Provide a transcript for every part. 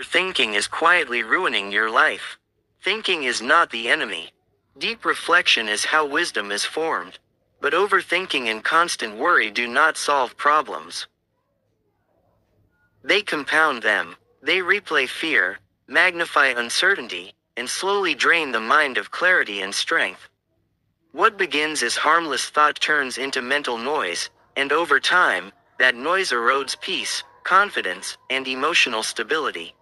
thinking is quietly ruining your life. Thinking is not the enemy. Deep reflection is how wisdom is formed. But overthinking and constant worry do not solve problems. They compound them. They replay fear, magnify uncertainty, and slowly drain the mind of clarity and strength. What begins as harmless thought turns into mental noise, and over time, that noise erodes peace, confidence, and emotional stability.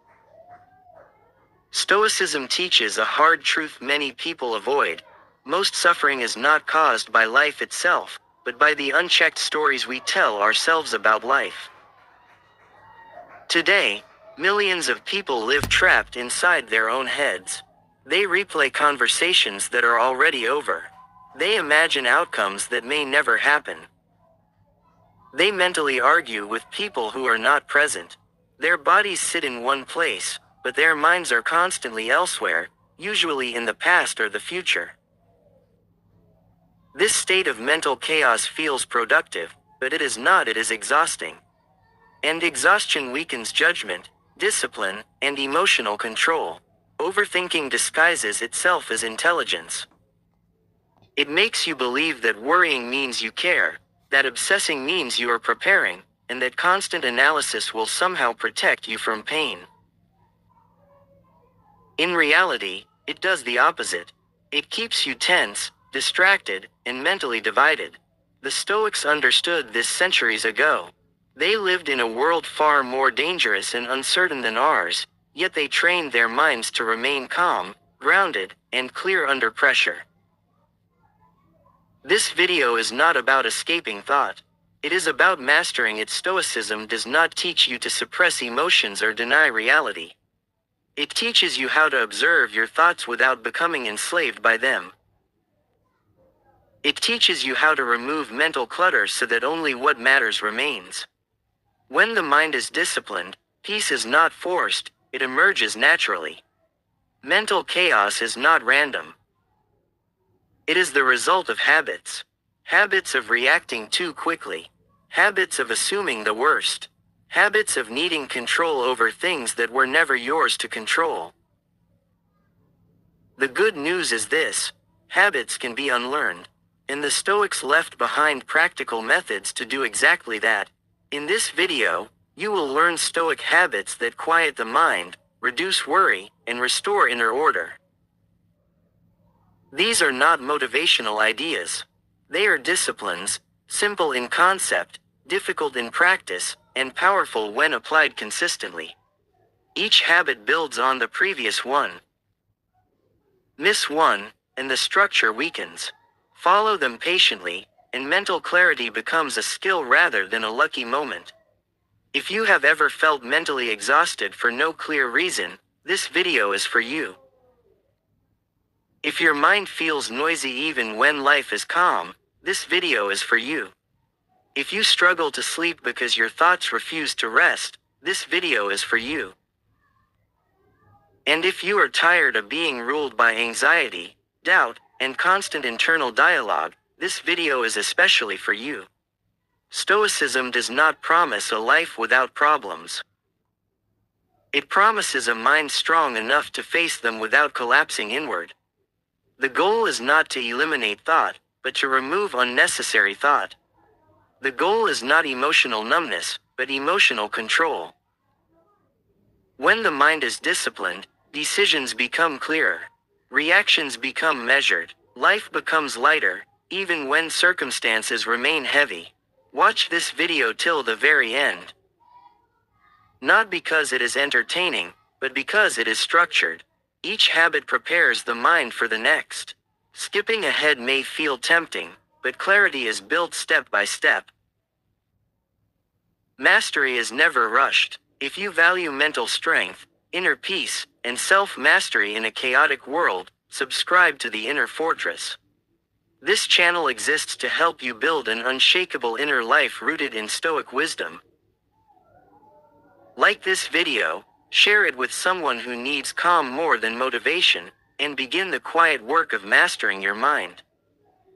Stoicism teaches a hard truth many people avoid. Most suffering is not caused by life itself, but by the unchecked stories we tell ourselves about life. Today, millions of people live trapped inside their own heads. They replay conversations that are already over. They imagine outcomes that may never happen. They mentally argue with people who are not present. Their bodies sit in one place, but their minds are constantly elsewhere, usually in the past or the future. This state of mental chaos feels productive, but it is not. It is exhausting. And exhaustion weakens judgment, discipline, and emotional control. Overthinking disguises itself as intelligence. It makes you believe that worrying means you care, that obsessing means you are preparing, and that constant analysis will somehow protect you from pain. In reality, it does the opposite. It keeps you tense, distracted, and mentally divided. The Stoics understood this centuries ago. They lived in a world far more dangerous and uncertain than ours, yet they trained their minds to remain calm, grounded, and clear under pressure. This video is not about escaping thought. It is about mastering it. Stoicism does not teach you to suppress emotions or deny reality. It teaches you how to observe your thoughts without becoming enslaved by them. It teaches you how to remove mental clutter so that only what matters remains. When the mind is disciplined, peace is not forced, it emerges naturally. Mental chaos is not random. It is the result of habits. Habits of reacting too quickly. Habits of assuming the worst. Habits of needing control over things that were never yours to control. The good news is this: habits can be unlearned. And the Stoics left behind practical methods to do exactly that. In this video, you will learn Stoic habits that quiet the mind, reduce worry, and restore inner order. These are not motivational ideas. They are disciplines, simple in concept, difficult in practice, and powerful when applied consistently. Each habit builds on the previous one. Miss one, and the structure weakens. Follow them patiently, and mental clarity becomes a skill rather than a lucky moment. If you have ever felt mentally exhausted for no clear reason, this video is for you. If your mind feels noisy even when life is calm, this video is for you. If you struggle to sleep because your thoughts refuse to rest, this video is for you. And if you are tired of being ruled by anxiety, doubt, and constant internal dialogue, this video is especially for you. Stoicism does not promise a life without problems. It promises a mind strong enough to face them without collapsing inward. The goal is not to eliminate thought, but to remove unnecessary thought. The goal is not emotional numbness, but emotional control. When the mind is disciplined, decisions become clearer. Reactions become measured. Life becomes lighter, even when circumstances remain heavy. Watch this video till the very end. Not because it is entertaining, but because it is structured. Each habit prepares the mind for the next. Skipping ahead may feel tempting, but clarity is built step by step. Mastery is never rushed. If you value mental strength, inner peace, and self-mastery in a chaotic world, subscribe to the Inner Fortress. This channel exists to help you build an unshakable inner life rooted in Stoic wisdom. Like this video, share it with someone who needs calm more than motivation, and begin the quiet work of mastering your mind.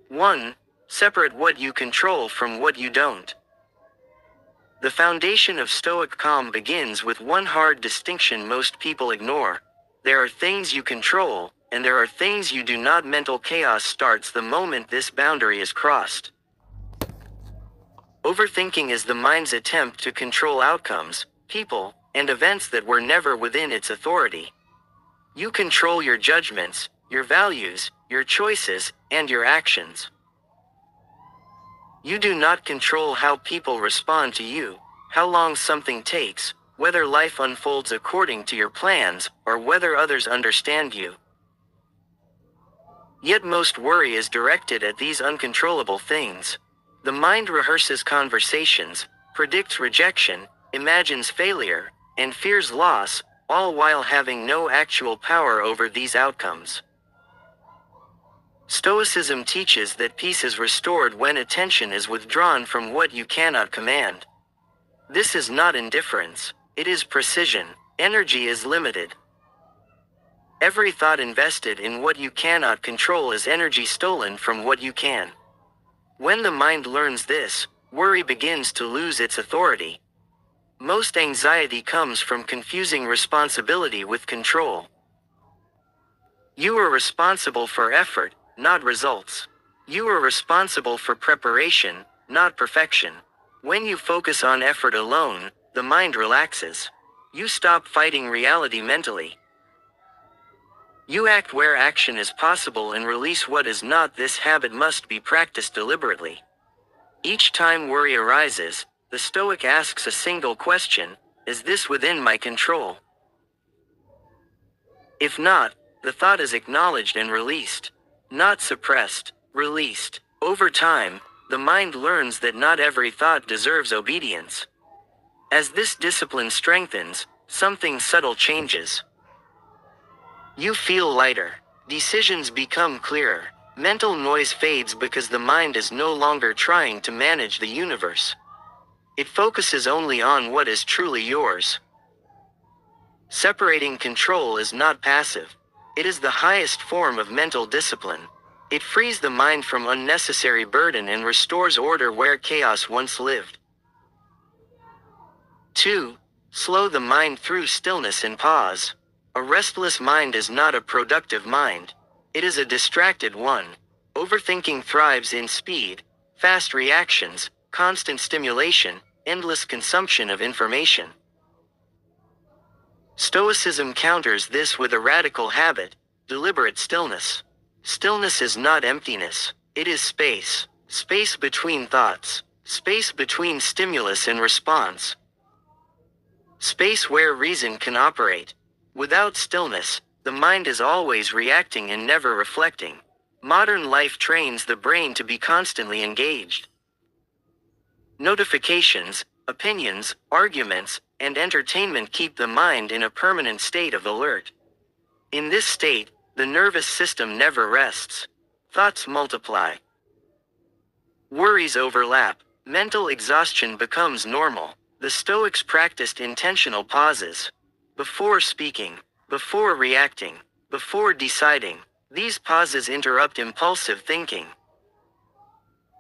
1. Separate what you control from what you don't. The foundation of Stoic calm begins with one hard distinction most people ignore. There are things you control, and there are things you do not. Mental chaos starts the moment this boundary is crossed. Overthinking is the mind's attempt to control outcomes, people, and events that were never within its authority. You control your judgments, your values, your choices, and your actions. You do not control how people respond to you, how long something takes, whether life unfolds according to your plans, or whether others understand you. Yet most worry is directed at these uncontrollable things. The mind rehearses conversations, predicts rejection, imagines failure, and fears loss, all while having no actual power over these outcomes. Stoicism teaches that peace is restored when attention is withdrawn from what you cannot command. This is not indifference, it is precision. Energy is limited. Every thought invested in what you cannot control is energy stolen from what you can. When the mind learns this, worry begins to lose its authority. Most anxiety comes from confusing responsibility with control. You are responsible for effort, not results. You are responsible for preparation, not perfection. When you focus on effort alone, the mind relaxes. You stop fighting reality mentally. You act where action is possible and release what is not. This habit must be practiced deliberately. Each time worry arises, the Stoic asks a single question: is this within my control? If not, the thought is acknowledged and released. Not suppressed, released. Over time, the mind learns that not every thought deserves obedience. As this discipline strengthens, something subtle changes. You feel lighter. Decisions become clearer. Mental noise fades because the mind is no longer trying to manage the universe. It focuses only on what is truly yours. Separating control is not passive. It is the highest form of mental discipline. It frees the mind from unnecessary burden and restores order where chaos once lived. 2. Slow the mind through stillness and pause. A restless mind is not a productive mind. It is a distracted one. Overthinking thrives in speed, fast reactions, constant stimulation, endless consumption of information. Stoicism counters this with a radical habit: deliberate stillness. Stillness is not emptiness, it is space. Space between thoughts. Space between stimulus and response. Space where reason can operate. Without stillness, the mind is always reacting and never reflecting. Modern life trains the brain to be constantly engaged. Notifications, opinions, arguments, and entertainment keep the mind in a permanent state of alert. In this state, the nervous system never rests. Thoughts multiply. Worries overlap. Mental exhaustion becomes normal. The Stoics practiced intentional pauses. Before speaking, before reacting, before deciding. These pauses interrupt impulsive thinking.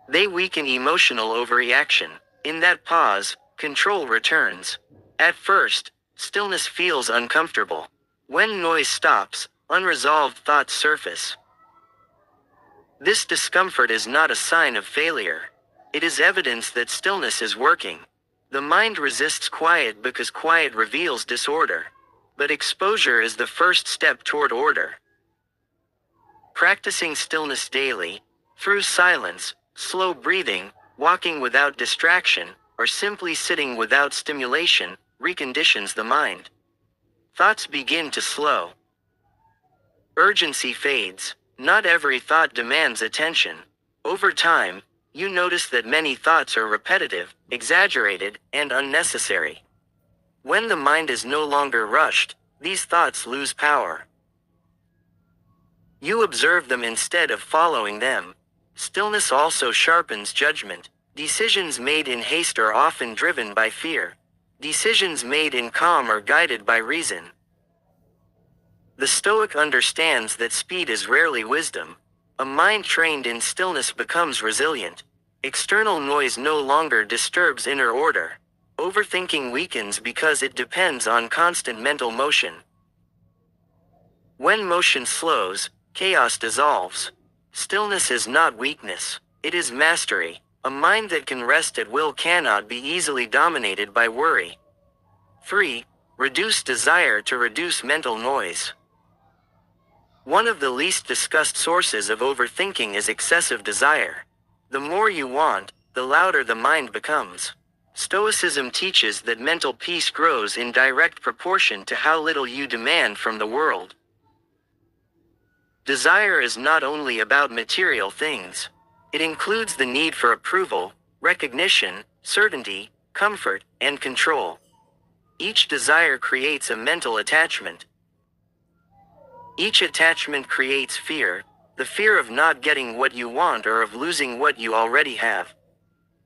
They weaken emotional overreaction. In that pause, control returns. At first, stillness feels uncomfortable. When noise stops, unresolved thoughts surface. This discomfort is not a sign of failure. It is evidence that stillness is working. The mind resists quiet because quiet reveals disorder. But exposure is the first step toward order. Practicing stillness daily, through silence, slow breathing, walking without distraction, or simply sitting without stimulation, reconditions the mind. Thoughts begin to slow. Urgency fades. Not every thought demands attention. Over time, you notice that many thoughts are repetitive, exaggerated, and unnecessary. When the mind is no longer rushed, these thoughts lose power. You observe them instead of following them. Stillness also sharpens judgment. Decisions made in haste are often driven by fear. Decisions made in calm are guided by reason. The Stoic understands that speed is rarely wisdom. A mind trained in stillness becomes resilient. External noise no longer disturbs inner order. Overthinking weakens because it depends on constant mental motion. When motion slows, chaos dissolves. Stillness is not weakness, it is mastery. A mind that can rest at will cannot be easily dominated by worry. 3. Reduce desire to reduce mental noise. One of the least discussed sources of overthinking is excessive desire. The more you want, the louder the mind becomes. Stoicism teaches that mental peace grows in direct proportion to how little you demand from the world. Desire is not only about material things. It includes the need for approval, recognition, certainty, comfort, and control. Each desire creates a mental attachment. Each attachment creates fear, the fear of not getting what you want or of losing what you already have.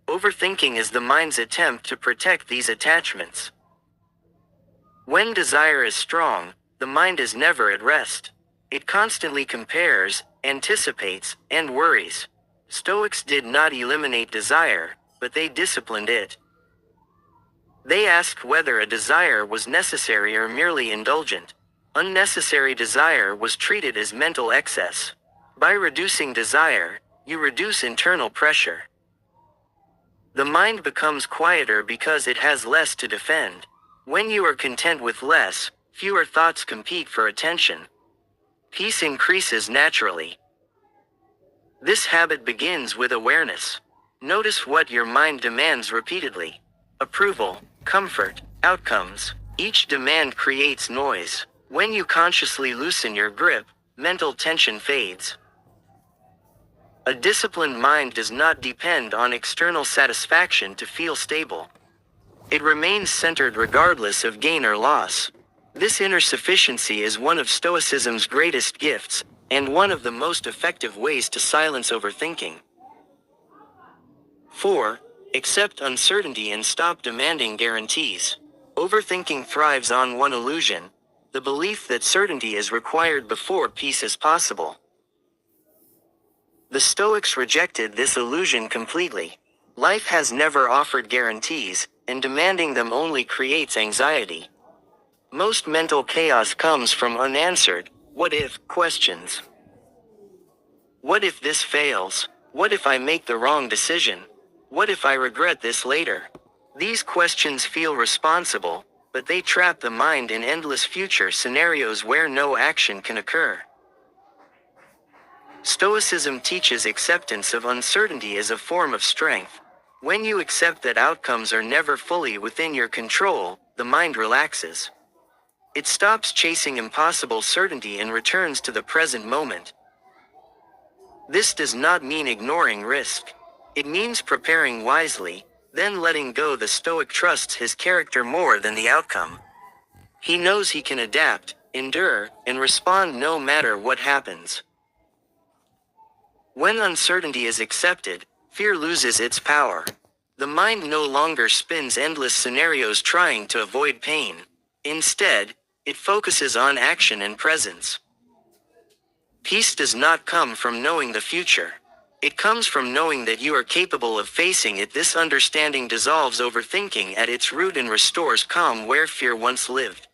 Overthinking is the mind's attempt to protect these attachments. When desire is strong, the mind is never at rest. It constantly compares, anticipates, and worries. Stoics did not eliminate desire, but they disciplined it. They asked whether a desire was necessary or merely indulgent. Unnecessary desire was treated as mental excess. By reducing desire, you reduce internal pressure. The mind becomes quieter because it has less to defend. When you are content with less, fewer thoughts compete for attention. Peace increases naturally. This habit begins with awareness. Notice what your mind demands repeatedly. Approval, comfort, outcomes. Each demand creates noise. When you consciously loosen your grip, mental tension fades. A disciplined mind does not depend on external satisfaction to feel stable. It remains centered regardless of gain or loss. This inner sufficiency is one of Stoicism's greatest gifts, and one of the most effective ways to silence overthinking. 4. Accept uncertainty and stop demanding guarantees. Overthinking thrives on one illusion: the belief that certainty is required before peace is possible. The Stoics rejected this illusion completely. Life has never offered guarantees, and demanding them only creates anxiety. Most mental chaos comes from unanswered, what if, questions. What if this fails? What if I make the wrong decision? What if I regret this later? These questions feel responsible, but they trap the mind in endless future scenarios where no action can occur. Stoicism teaches acceptance of uncertainty as a form of strength. When you accept that outcomes are never fully within your control, the mind relaxes. It stops chasing impossible certainty and returns to the present moment. This does not mean ignoring risk. It means preparing wisely, then letting go. The Stoic trusts his character more than the outcome. He knows he can adapt, endure, and respond no matter what happens. When uncertainty is accepted, fear loses its power. The mind no longer spins endless scenarios trying to avoid pain. Instead, it focuses on action and presence. Peace does not come from knowing the future. It comes from knowing that you are capable of facing it. This understanding dissolves overthinking at its root and restores calm where fear once lived.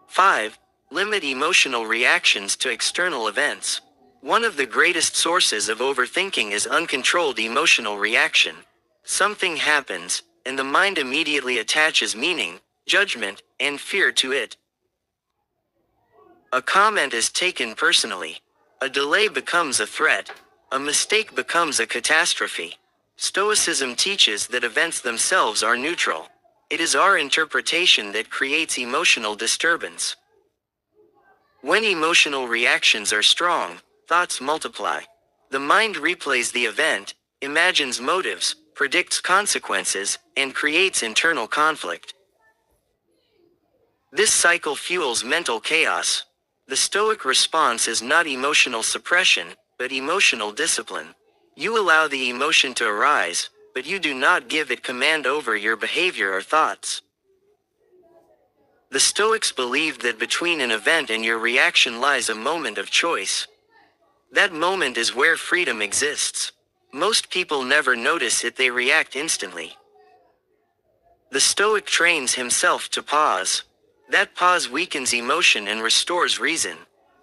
5. Limit emotional reactions to external events. One of the greatest sources of overthinking is uncontrolled emotional reaction. Something happens, and the mind immediately attaches meaning, judgment, and fear to it. A comment is taken personally. A delay becomes a threat. A mistake becomes a catastrophe. Stoicism teaches that events themselves are neutral. It is our interpretation that creates emotional disturbance. When emotional reactions are strong, thoughts multiply. The mind replays the event, imagines motives, predicts consequences, and creates internal conflict. This cycle fuels mental chaos. The Stoic response is not emotional suppression, but emotional discipline. You allow the emotion to arise, but you do not give it command over your behavior or thoughts. The Stoics believed that between an event and your reaction lies a moment of choice. That moment is where freedom exists. Most people never notice it, they react instantly. The Stoic trains himself to pause. That pause weakens emotion and restores reason.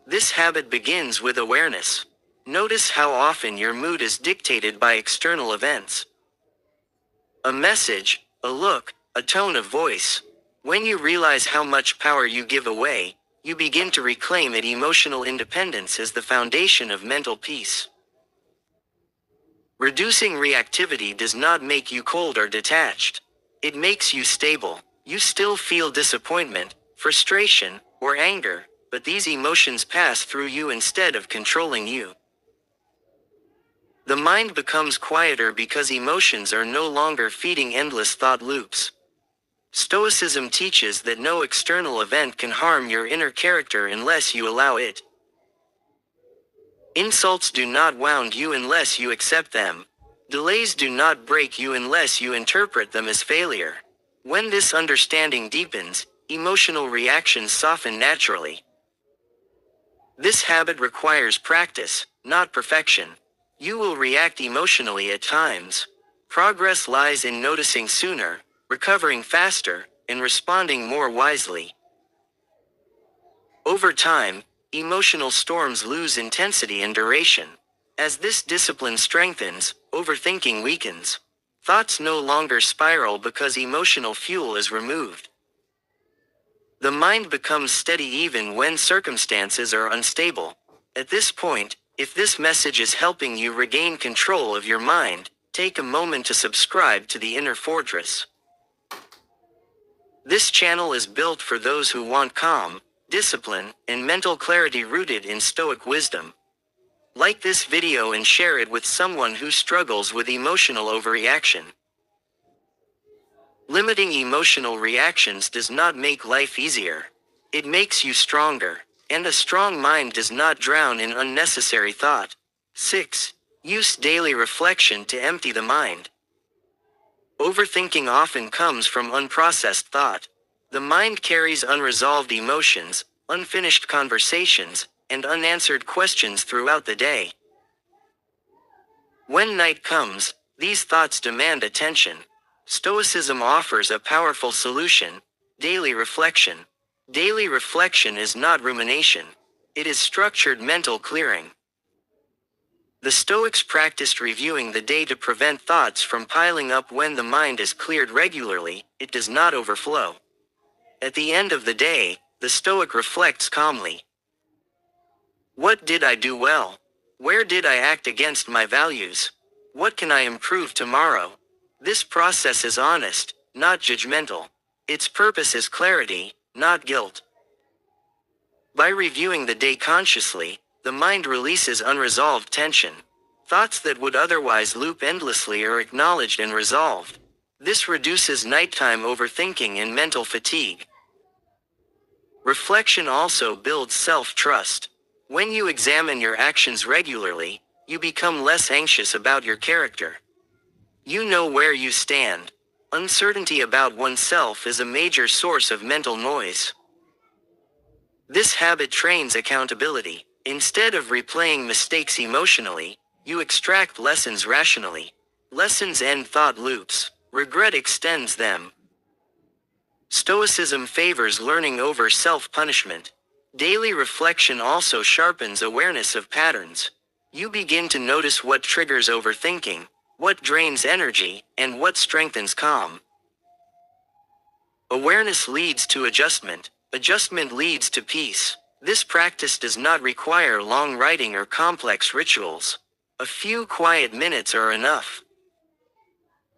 This habit begins with awareness. Notice how often your mood is dictated by external events. A message, a look, a tone of voice. When you realize how much power you give away, you begin to reclaim it. Emotional independence is the foundation of mental peace. Reducing reactivity does not make you cold or detached. It makes you stable. You still feel disappointment, frustration, or anger, but these emotions pass through you instead of controlling you. The mind becomes quieter because emotions are no longer feeding endless thought loops. Stoicism teaches that no external event can harm your inner character unless you allow it. Insults do not wound you unless you accept them. Delays do not break you unless you interpret them as failure. When this understanding deepens, emotional reactions soften naturally. This habit requires practice, not perfection. You will react emotionally at times. Progress lies in noticing sooner, recovering faster, and responding more wisely. Over time, emotional storms lose intensity and duration. As this discipline strengthens, overthinking weakens. Thoughts no longer spiral because emotional fuel is removed. The mind becomes steady even when circumstances are unstable. At this point, if this message is helping you regain control of your mind, take a moment to subscribe to the Inner Fortress. This channel is built for those who want calm, discipline, and mental clarity rooted in Stoic wisdom. Like this video and share it with someone who struggles with emotional overreaction. Limiting emotional reactions does not make life easier. It makes you stronger, and a strong mind does not drown in unnecessary thought. 6. Use daily reflection to empty the mind. Overthinking often comes from unprocessed thought. The mind carries unresolved emotions, unfinished conversations, and unanswered questions throughout the day. When night comes, these thoughts demand attention. Stoicism offers a powerful solution: daily reflection. Daily reflection is not rumination. It is structured mental clearing. The Stoics practiced reviewing the day to prevent thoughts from piling up. When the mind is cleared regularly, it does not overflow. At the end of the day, the Stoic reflects calmly. What did I do well? Where did I act against my values? What can I improve tomorrow? This process is honest, not judgmental. Its purpose is clarity, not guilt. By reviewing the day consciously, the mind releases unresolved tension. Thoughts that would otherwise loop endlessly are acknowledged and resolved. This reduces nighttime overthinking and mental fatigue. Reflection also builds self-trust. When you examine your actions regularly, you become less anxious about your character. You know where you stand. Uncertainty about oneself is a major source of mental noise. This habit trains accountability. Instead of replaying mistakes emotionally, you extract lessons rationally. Lessons end thought loops. Regret extends them. Stoicism favors learning over self-punishment. Daily reflection also sharpens awareness of patterns. You begin to notice what triggers overthinking, what drains energy, and what strengthens calm. Awareness leads to adjustment. Adjustment leads to peace. This practice does not require long writing or complex rituals. A few quiet minutes are enough.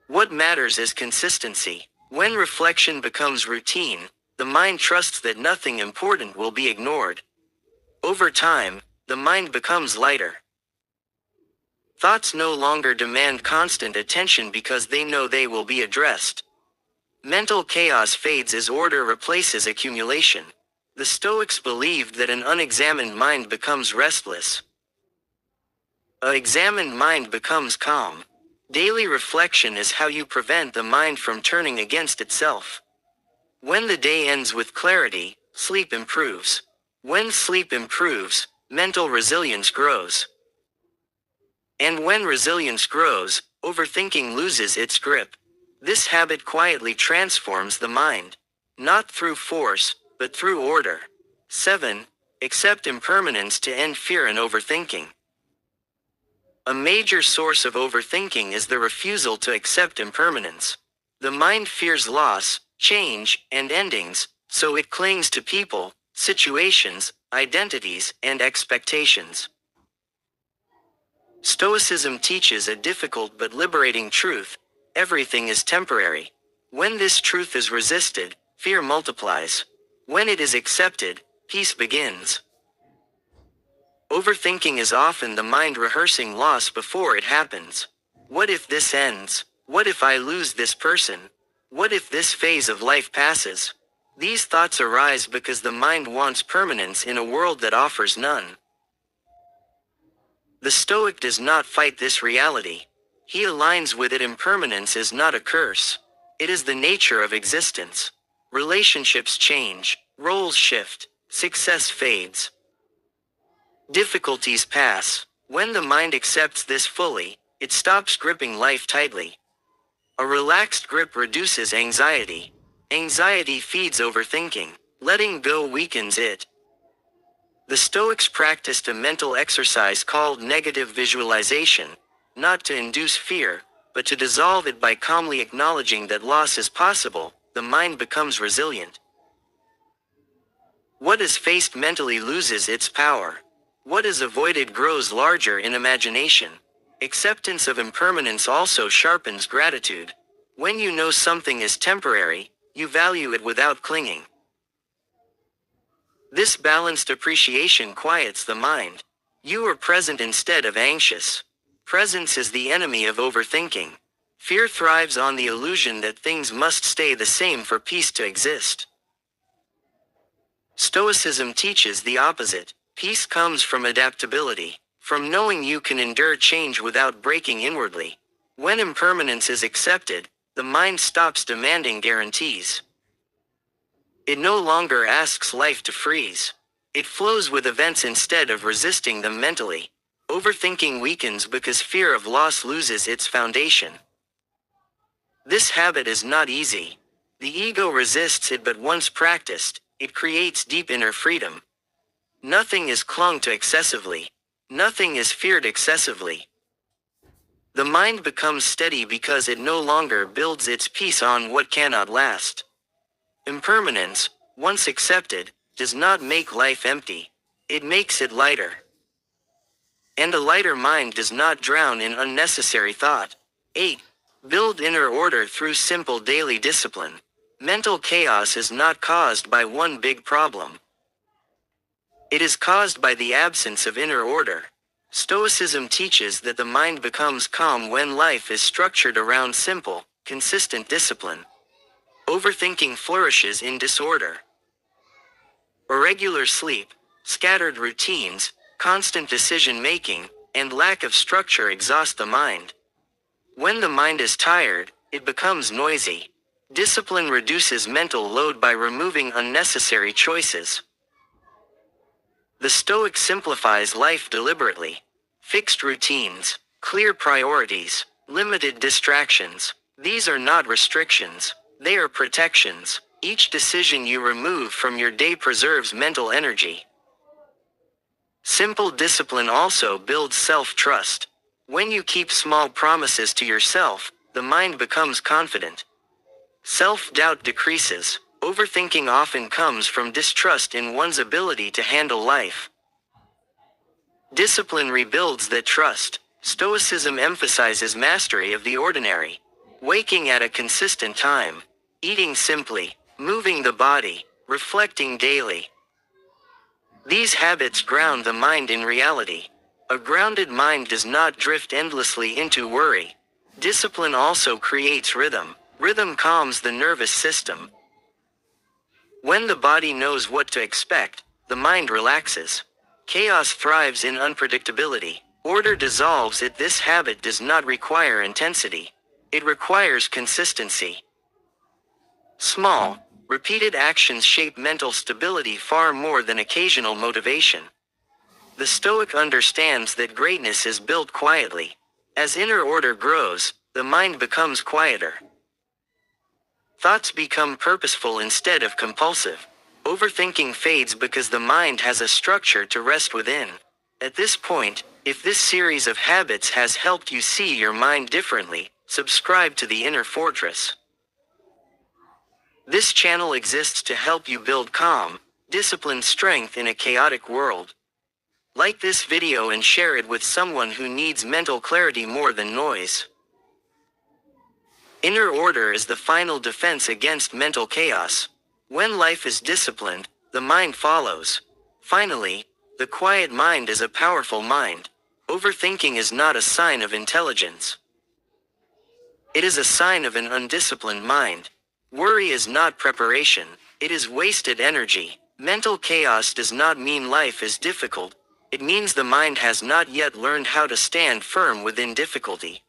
What matters is consistency. When reflection becomes routine, the mind trusts that nothing important will be ignored. Over time, the mind becomes lighter. Thoughts no longer demand constant attention because they know they will be addressed. Mental chaos fades as order replaces accumulation. The Stoics believed that an unexamined mind becomes restless. An examined mind becomes calm. Daily reflection is how you prevent the mind from turning against itself. When the day ends with clarity, sleep improves. When sleep improves, mental resilience grows. And when resilience grows, overthinking loses its grip. This habit quietly transforms the mind, not through force, but through order. 7. Accept impermanence to end fear and overthinking. A major source of overthinking is the refusal to accept impermanence. The mind fears loss, change, and endings, so it clings to people, situations, identities, and expectations. Stoicism teaches a difficult but liberating truth: everything is temporary. When this truth is resisted, fear multiplies. When it is accepted, peace begins. Overthinking is often the mind rehearsing loss before it happens. What if this ends? What if I lose this person? What if this phase of life passes? These thoughts arise because the mind wants permanence in a world that offers none. The Stoic does not fight this reality. He aligns with it. Impermanence is not a curse. It is the nature of existence. Relationships change, roles shift, success fades. Difficulties pass. When the mind accepts this fully, it stops gripping life tightly. A relaxed grip reduces anxiety. Anxiety feeds overthinking. Letting go weakens it. The Stoics practiced a mental exercise called negative visualization, not to induce fear, but to dissolve it. By calmly acknowledging that loss is possible, the mind becomes resilient. What is faced mentally loses its power. What is avoided grows larger in imagination. Acceptance of impermanence also sharpens gratitude. When you know something is temporary, you value it without clinging. This balanced appreciation quiets the mind. You are present instead of anxious. Presence is the enemy of overthinking. Fear thrives on the illusion that things must stay the same for peace to exist. Stoicism teaches the opposite. Peace comes from adaptability, from knowing you can endure change without breaking inwardly. When impermanence is accepted, the mind stops demanding guarantees. It no longer asks life to freeze. It flows with events instead of resisting them mentally. Overthinking weakens because fear of loss loses its foundation. This habit is not easy. The ego resists it, but once practiced, it creates deep inner freedom. Nothing is clung to excessively. Nothing is feared excessively. The mind becomes steady because it no longer builds its peace on what cannot last. Impermanence, once accepted, does not make life empty. It makes it lighter. And a lighter mind does not drown in unnecessary thought. 8. Build inner order through simple daily discipline. Mental chaos is not caused by one big problem. It is caused by the absence of inner order. Stoicism teaches that the mind becomes calm when life is structured around simple, consistent discipline. Overthinking flourishes in disorder. Irregular sleep, scattered routines, constant decision-making, and lack of structure exhaust the mind. When the mind is tired, it becomes noisy. Discipline reduces mental load by removing unnecessary choices. The Stoic simplifies life deliberately. Fixed routines, clear priorities, limited distractions. These are not restrictions, they are protections. Each decision you remove from your day preserves mental energy. Simple discipline also builds self-trust. When you keep small promises to yourself, the mind becomes confident. Self-doubt decreases. Overthinking often comes from distrust in one's ability to handle life. Discipline rebuilds that trust. Stoicism emphasizes mastery of the ordinary. Waking at a consistent time, eating simply, moving the body, reflecting daily. These habits ground the mind in reality. A grounded mind does not drift endlessly into worry. Discipline also creates rhythm. Rhythm calms the nervous system. When the body knows what to expect, the mind relaxes. Chaos thrives in unpredictability. Order dissolves it. This habit does not require intensity. It requires consistency. Small, repeated actions shape mental stability far more than occasional motivation. The Stoic understands that greatness is built quietly. As inner order grows, the mind becomes quieter. Thoughts become purposeful instead of compulsive. Overthinking fades because the mind has a structure to rest within. At this point, if this series of habits has helped you see your mind differently, subscribe to the Inner Fortress. This channel exists to help you build calm, disciplined strength in a chaotic world. Like this video and share it with someone who needs mental clarity more than noise. Inner order is the final defense against mental chaos. When life is disciplined, the mind follows. Finally, the quiet mind is a powerful mind. Overthinking is not a sign of intelligence. It is a sign of an undisciplined mind. Worry is not preparation, it is wasted energy. Mental chaos does not mean life is difficult, it means the mind has not yet learned how to stand firm within difficulty.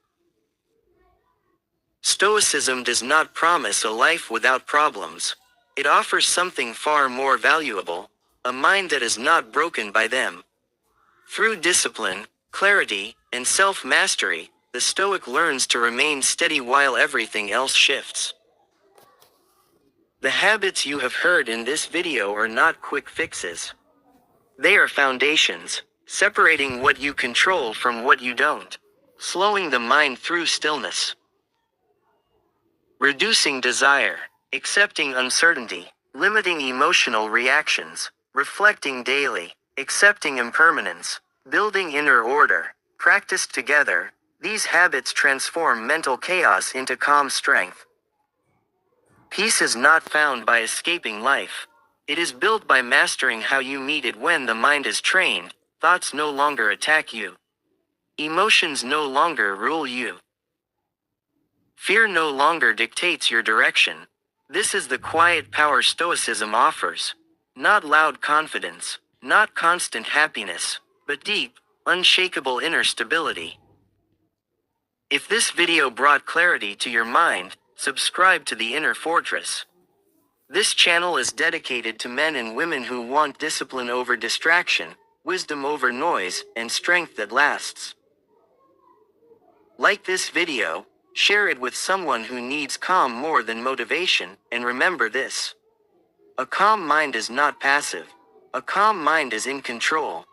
Stoicism does not promise a life without problems. It offers something far more valuable, a mind that is not broken by them. Through discipline, clarity, and self-mastery, the Stoic learns to remain steady while everything else shifts. The habits you have heard in this video are not quick fixes. They are foundations, separating what you control from what you don't, slowing the mind through stillness. Reducing desire, accepting uncertainty, limiting emotional reactions, reflecting daily, accepting impermanence, building inner order, practiced together, these habits transform mental chaos into calm strength. Peace is not found by escaping life. It is built by mastering how you meet it. When the mind is trained, thoughts no longer attack you. Emotions no longer rule you. Fear no longer dictates your direction. This is the quiet power Stoicism offers. Not loud confidence, not constant happiness, but deep, unshakable inner stability. If this video brought clarity to your mind, subscribe to the Inner Fortress. This channel is dedicated to men and women who want discipline over distraction, wisdom over noise, and strength that lasts. Like this video, share it with someone who needs calm more than motivation, and remember this. A calm mind is not passive. A calm mind is in control.